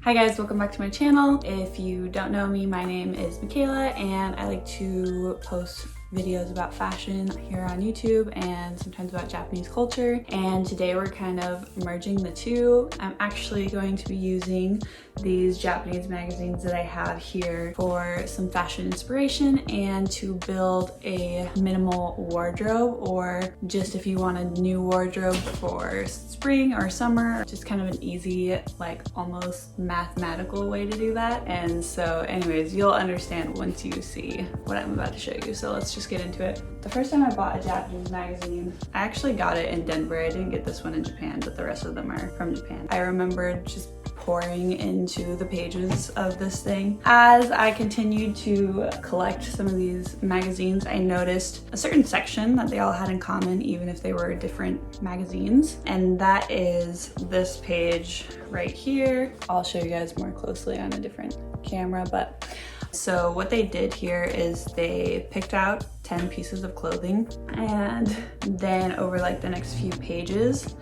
Hi guys, welcome back to my channel. If you don't know me, my name is Makayla and I like to post videos about fashion here on YouTube and sometimes about Japanese culture. And today we're kind of merging the two. I'm actually going to be using these Japanese magazines that I have here for some fashion inspiration and to build a minimal wardrobe, or just if you want a new wardrobe for spring or summer, just kind of an easy, like almost mathematical way to do that. And so anyways, you'll understand once you see what I'm about to show you. So let's just get into it. The first time I bought a Japanese magazine, I actually got it in Denver. I didn't get this one in Japan, but the rest of them are from Japan. I remember just pouring into the pages of this thing. As I continued to collect some of these magazines, I noticed a certain section that they all had in common, even if they were different magazines, and that is this page right here. I'll show you guys more closely on a different camera, but so what they did here is they picked out 10 pieces of clothing, and then over like the next few pages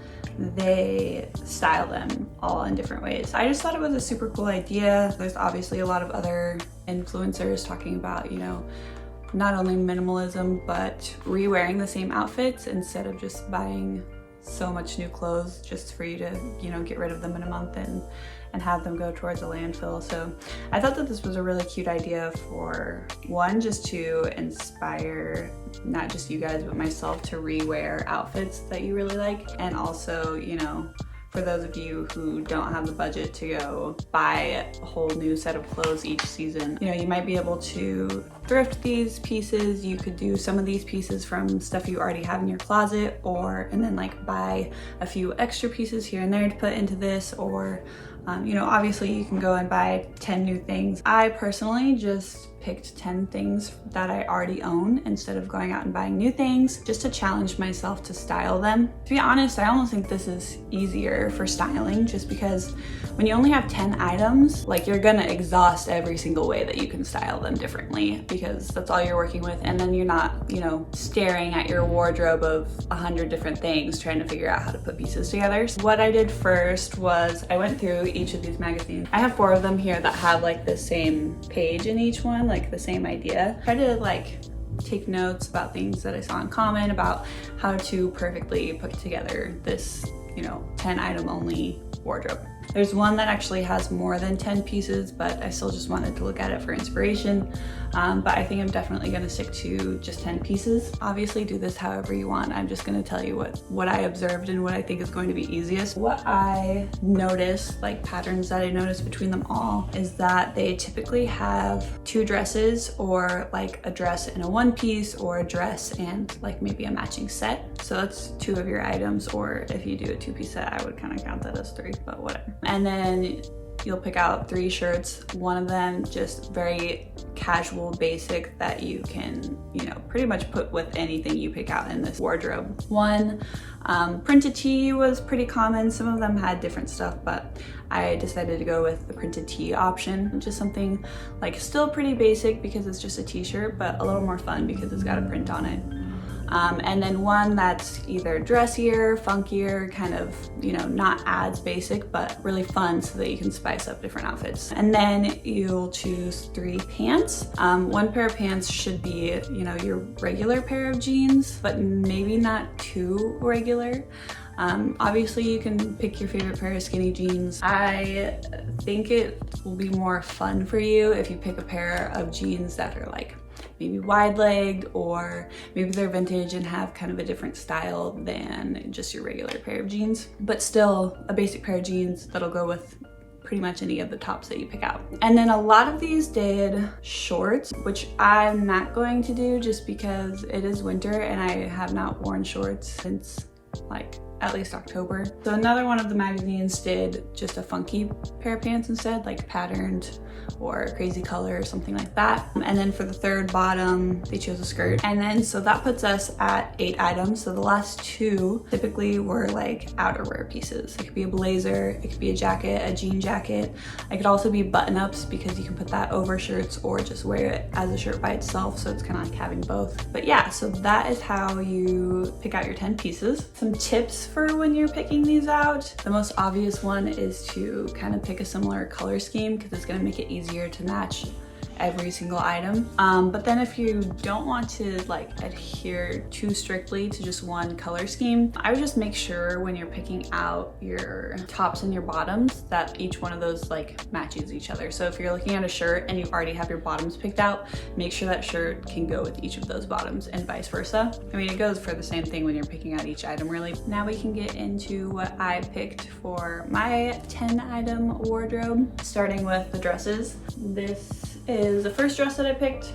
they style them all in different ways. I just thought it was a super cool idea. There's obviously a lot of other influencers talking about, you know, not only minimalism, but re-wearing the same outfits instead of just buying so much new clothes just for you to, you know, get rid of them in a month and have them go towards a landfill. So I thought that this was a really cute idea for one, just to inspire not just you guys but myself to re-wear outfits that you really like, and also, you know, for those of you who don't have the budget to go buy a whole new set of clothes each season, you know, you might be able to thrift these pieces. You could do some of these pieces from stuff you already have in your closet, and then like buy a few extra pieces here and there to put into this, or you know, obviously you can go and buy 10 new things. I personally just picked 10 things that I already own instead of going out and buying new things, just to challenge myself to style them. To be honest, I almost think this is easier for styling, just because when you only have 10 items, like, you're gonna exhaust every single way that you can style them differently, because that's all you're working with, and then you're not, you know, staring at your wardrobe of 100 different things trying to figure out how to put pieces together. So what I did first was I went through each of these magazines. I have 4 of them here that have like the same page in each one, like the same idea. Try to like take notes about things that I saw in common about how to perfectly put together this, you know, 10 item only wardrobe. There's one that actually has more than 10 pieces, but I still just wanted to look at it for inspiration. But I think I'm definitely gonna stick to just 10 pieces. Obviously do this however you want. I'm just gonna tell you what I observed and what I think is going to be easiest. What I noticed, like patterns that I noticed between them all, is that they typically have 2 dresses, or like a dress and a one piece, or a dress and like maybe a matching set. So that's 2 of your items, or if you do a 2-piece set, I would kind of count that as 3, but whatever. And then you'll pick out 3 shirts, one of them just very casual, basic, that you can, you know, pretty much put with anything you pick out in this wardrobe. One printed tee was pretty common. Some of them had different stuff, but I decided to go with the printed tee option. Just something like still pretty basic because it's just a t-shirt, but a little more fun because it's got a print on it. And then one that's either dressier, funkier, kind of, you know, not as basic, but really fun so that you can spice up different outfits. And then you'll choose 3 pants. One pair of pants should be, you know, your regular pair of jeans, but maybe not too regular. Obviously you can pick your favorite pair of skinny jeans. I think it will be more fun for you if you pick a pair of jeans that are like maybe wide-legged, or maybe they're vintage and have kind of a different style than just your regular pair of jeans, but still a basic pair of jeans that'll go with pretty much any of the tops that you pick out. And then a lot of these did shorts, which I'm not going to do just because it is winter and I have not worn shorts since like at least October. So another one of the magazines did just a funky pair of pants instead, like patterned or crazy color or something like that. And then for the third bottom, they chose a skirt. And then so that puts us at 8 items. So the last 2 typically were like outerwear pieces. It could be a blazer, it could be a jacket, a jean jacket. It could also be button-ups because you can put that over shirts or just wear it as a shirt by itself. So it's kind of like having both. But yeah, so that is how you pick out your 10 pieces. Some tips for when you're picking these out. The most obvious one is to kind of pick a similar color scheme because it's going to make it easier to match every single item. But then if you don't want to like adhere too strictly to just one color scheme, I would just make sure when you're picking out your tops and your bottoms that each one of those like matches each other. So if you're looking at a shirt and you already have your bottoms picked out, make sure that shirt can go with each of those bottoms and vice versa. I mean, it goes for the same thing when you're picking out each item really. Now we can get into what I picked for my 10 item wardrobe, starting with the dresses. This is the first dress that I picked.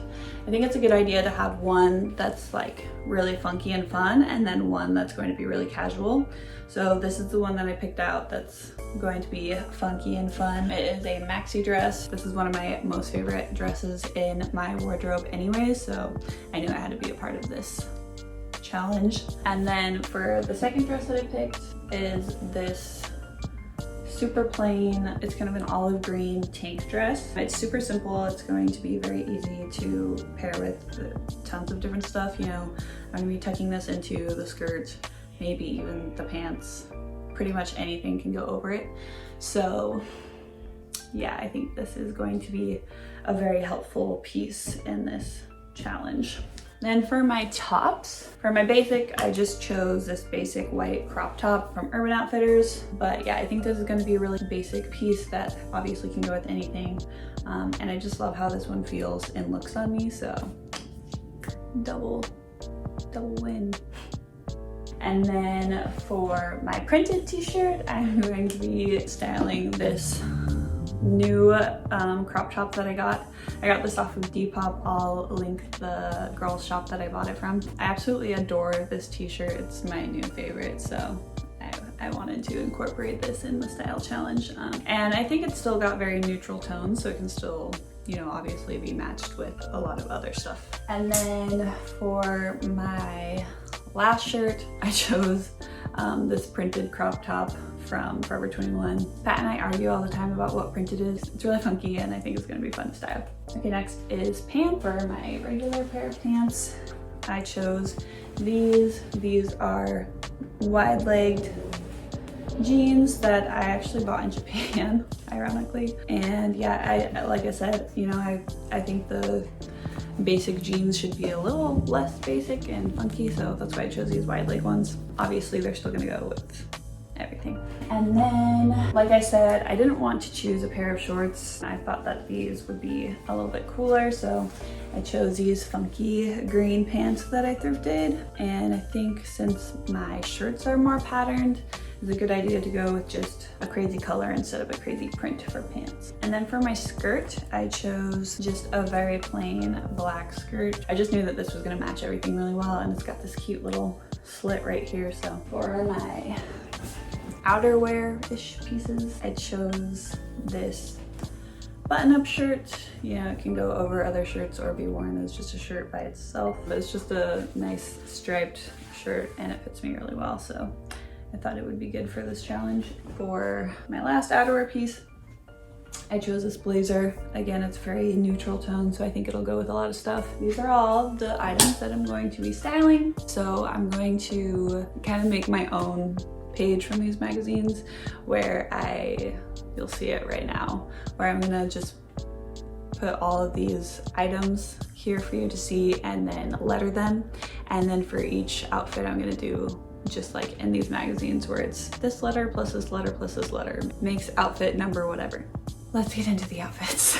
I think it's a good idea to have one that's like really funky and fun and then one that's going to be really casual. So this is the one that I picked out that's going to be funky and fun. It is a maxi dress. This is one of my most favorite dresses in my wardrobe anyway, so I knew I had to be a part of this challenge. And then for the second dress that I picked is this super plain, it's kind of an olive green tank dress. It's super simple. It's going to be very easy to pair with tons of different stuff. You know, I'm gonna be tucking this into the skirt, maybe even the pants. Pretty much anything can go over it. So yeah, I think this is going to be a very helpful piece in this challenge. Then for my tops, for my basic, I just chose this basic white crop top from Urban Outfitters. But yeah, I think this is gonna be a really basic piece that obviously can go with anything. And I just love how this one feels and looks on me, so double win. And then for my printed t-shirt, I'm going to be styling this new crop top that I got. I got this off of Depop. I'll link the girls shop that I bought it from. I absolutely adore this t-shirt. It's my new favorite, so I wanted to incorporate this in the style challenge. And I think it's still got very neutral tones, so it can still, you know, obviously be matched with a lot of other stuff. And then for my last shirt, I chose this printed crop top from Forever 21. Pat and I argue all the time about what print it is. It's really funky and I think it's gonna be fun to style. Okay, next is pants. For my regular pair of pants, I chose these. These are wide-legged jeans that I actually bought in Japan, ironically. And yeah, like I said, you know, I think the basic jeans should be a little less basic and funky, so that's why I chose these wide leg ones. Obviously, they're still gonna go with everything. And then, like I said, I didn't want to choose a pair of shorts. I thought that these would be a little bit cooler, so I chose these funky green pants that I thrifted. And I think since my shirts are more patterned, it's a good idea to go with just a crazy color instead of a crazy print for pants. And then for my skirt, I chose just a very plain black skirt. I just knew that this was gonna match everything really well, and it's got this cute little slit right here. So for my outerwear-ish pieces, I chose this button-up shirt. You know, it can go over other shirts or be worn as just a shirt by itself, but it's just a nice striped shirt and it fits me really well, so I thought it would be good for this challenge. For my last outerwear piece, I chose this blazer. Again, it's very neutral tone, so I think it'll go with a lot of stuff. These are all the items that I'm going to be styling. So I'm going to kind of make my own page from these magazines where you'll see it right now, where I'm gonna just put all of these items here for you to see and then letter them. And then for each outfit, I'm gonna do just like in these magazines where it's this letter plus this letter plus this letter makes outfit number whatever. Let's get into the outfits.